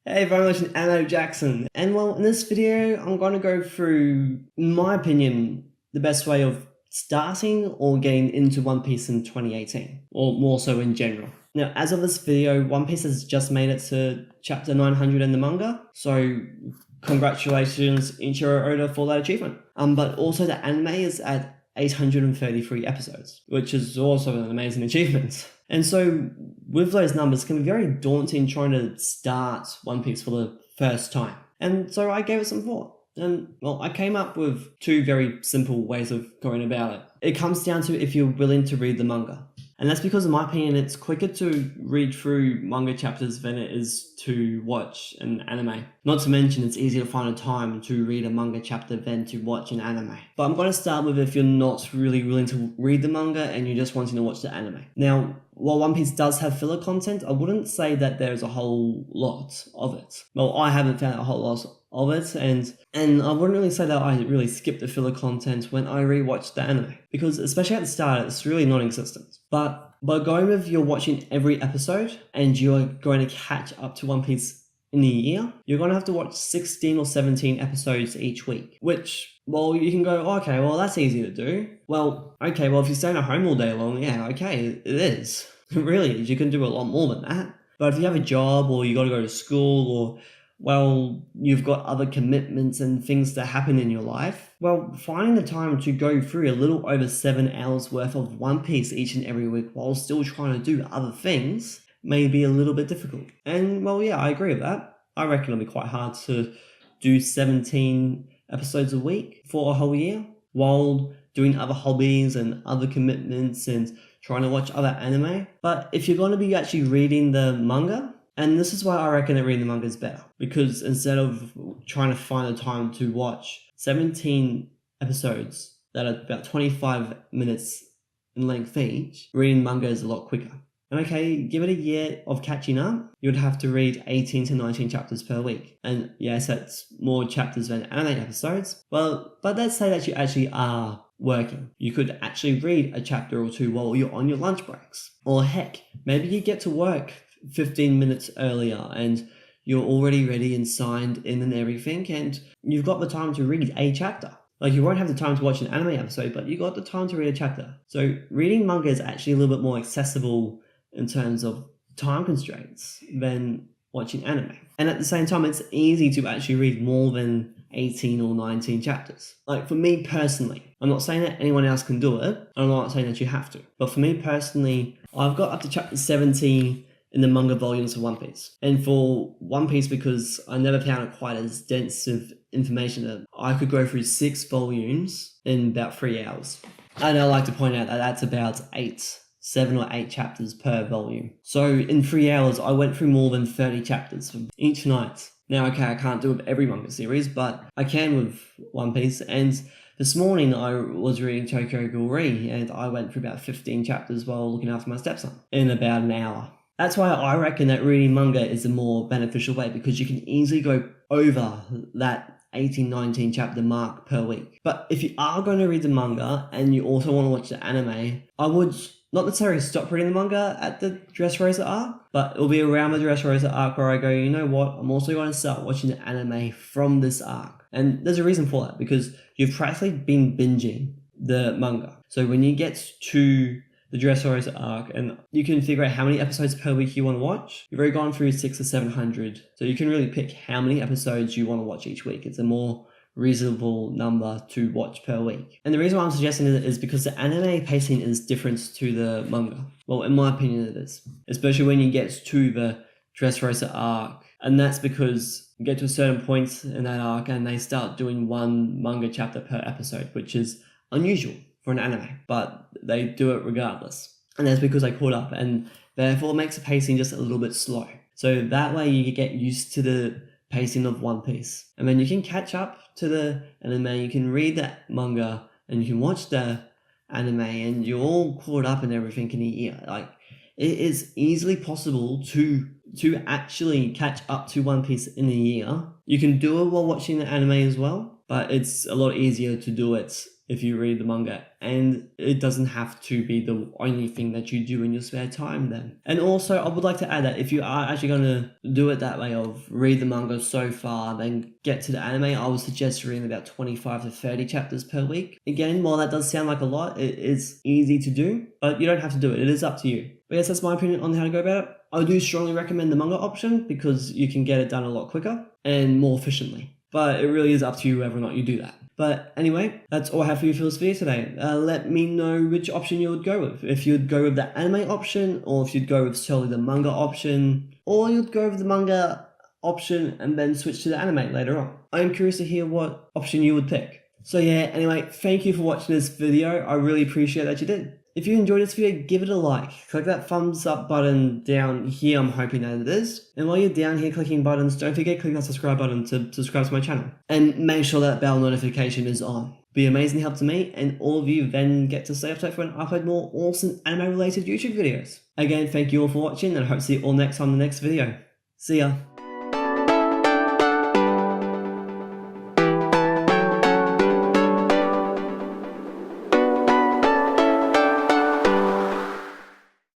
Hey everyone, watching Anno Jackson. And well, in this video, I'm going to go through, in my opinion, the best way of starting or getting into One Piece in 2018, or more so in general. Now, as of this video, One Piece has just made it to chapter 900 in the manga, so congratulations Ichiro Oda for that achievement. But also the anime is at 833 episodes, which is also an amazing achievement. And so with those numbers, it can be very daunting trying to start One Piece for the first time. And so I gave it some thought. And well, I came up with two very simple ways of going about it. It comes down to if you're willing to read the manga. And that's because, in my opinion, it's quicker to read through manga chapters than it is to watch an anime. Not to mention, it's easier to find a time to read a manga chapter than to watch an anime. But I'm going to start with if you're not really willing to read the manga and you're just wanting to watch the anime. Now, while One Piece does have filler content, I wouldn't say that there's a whole lot of it. Well, I haven't found a whole lot of it, and I wouldn't really say that I really skipped the filler content when I rewatched the anime, because especially at the start, it's really non-existent. But by going with you're watching every episode and you're going to catch up to One Piece in a year, you're going to have to watch 16 or 17 episodes each week, which, well, you can go, okay, well, that's easy to do. Well, okay, well, if you're staying at home all day long, yeah, okay, it is. It really is. You can do a lot more than that. But if you have a job or you got to go to school or, well, you've got other commitments and things that happen in your life, well, finding the time to go through a little over 7 hours worth of One Piece each and every week while still trying to do other things may be a little bit difficult. And, well, yeah, I agree with that. I reckon it'll be quite hard to do 17 episodes a week for a whole year while doing other hobbies and other commitments and trying to watch other anime. But if you're going to be actually reading the manga, and this is why I reckon that reading the manga is better, because instead of trying to find a time to watch 17 episodes that are about 25 minutes in length each, reading manga is a lot quicker. And okay, give it a year of catching up, you'd have to read 18 to 19 chapters per week. And yes, that's more chapters than anime episodes. Well, but let's say that you actually are working. You could actually read a chapter or two while you're on your lunch breaks. Or heck, maybe you get to work 15 minutes earlier and you're already ready and signed in and everything, and you've got the time to read a chapter. Like, you won't have the time to watch an anime episode, but you got the time to read a chapter. So reading manga is actually a little bit more accessible in terms of time constraints than watching anime. And at the same time, it's easy to actually read more than 18 or 19 chapters. Like, for me personally, I'm not saying that anyone else can do it, and I'm not saying that you have to. But for me personally, I've got up to chapter 17 in the manga volumes of One Piece. And for One Piece, because I never found it quite as dense of information, that I could go through 6 volumes in about 3 hours. And I like to point out that that's about 7 or 8 chapters per volume. So in 3 hours, I went through more than 30 chapters each night. Now, okay, I can't do it with every manga series, but I can with One Piece. And this morning, I was reading Tokyo Ghoul, and I went through about 15 chapters while looking after my stepson in about an hour. That's why I reckon that reading manga is a more beneficial way, because you can easily go over that 18, 19 chapter mark per week. But if you are going to read the manga and you also want to watch the anime, I would not necessarily stop reading the manga at the Dressrosa arc, but it'll be around the Dressrosa arc where I go, you know what, I'm also going to start watching the anime from this arc. And there's a reason for that, because you've practically been binging the manga. So when you get to the Dressrosa arc, and you can figure out how many episodes per week you want to watch. You've already gone through 600 or 700, so you can really pick how many episodes you want to watch each week. It's a more reasonable number to watch per week. And the reason why I'm suggesting it is because the anime pacing is different to the manga. Well, in my opinion, it is. Especially when you get to the Dressrosa arc. And that's because you get to a certain point in that arc and they start doing 1 manga chapter per episode, which is unusual for an anime, but they do it regardless. And that's because they caught up, and therefore it makes the pacing just a little bit slow. So that way you get used to the pacing of One Piece. And then you can catch up to the anime, you can read that manga, and you can watch the anime, and you're all caught up in everything in a year. Like, it is easily possible to actually catch up to One Piece in a year. You can do it while watching the anime as well, but it's a lot easier to do it if you read the manga, and it doesn't have to be the only thing that you do in your spare time then. And also, I would like to add that if you are actually going to do it that way of read the manga so far, then get to the anime, I would suggest reading about 25 to 30 chapters per week. Again, while that does sound like a lot, it is easy to do, but you don't have to do it. It is up to you. But yes, that's my opinion on how to go about it. I do strongly recommend the manga option because you can get it done a lot quicker and more efficiently. But it really is up to you whether or not you do that. But anyway, that's all I have for you for this video today. Let me know which option you would go with. If you'd go with the anime option, or if you'd go with solely the manga option, or you'd go with the manga option and then switch to the anime later on. I'm curious to hear what option you would pick. So yeah, anyway, thank you for watching this video. I really appreciate that you did. If you enjoyed this video, give it a like. Click that thumbs up button down here, I'm hoping that it is. And while you're down here clicking buttons, don't forget to click that subscribe button to subscribe to my channel. And make sure that bell notification is on. Be amazing help to me, and all of you then get to stay up to date for when I upload more awesome anime related YouTube videos. Again, thank you all for watching, and I hope to see you all next time in the next video. See ya.